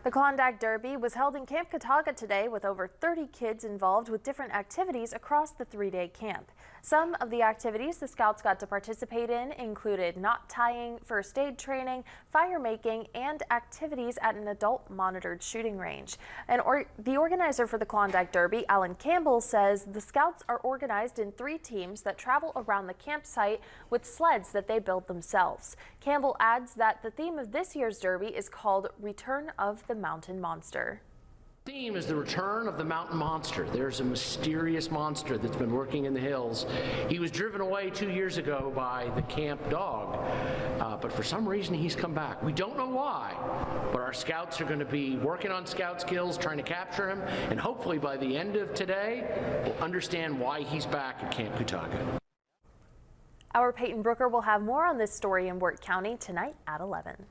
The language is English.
The Klondike Derby was held in Camp Kootaga today with over 30 kids involved with different activities across the three-day camp. Some of the activities the Scouts got to participate in included knot tying, first aid training, fire making, and activities at an adult-monitored shooting range. The organizer for the Klondike Derby, Alan Campbell, says the Scouts are organized in 3 teams that travel around the campsite with sleds that they build themselves. Campbell adds that the theme of this year's Derby is called Return of the Mountain Monster. The theme is the return of the mountain monster. There's a mysterious monster that's been working in the hills. He was driven away 2 years ago by the camp dog, but for some reason he's come back. We don't know why, but our scouts are going to be working on scout skills, trying to capture him, and hopefully by the end of today, we'll understand why he's back at Camp Kootaga. Our Peyton Brooker will have more on this story in Wirt County tonight at 11.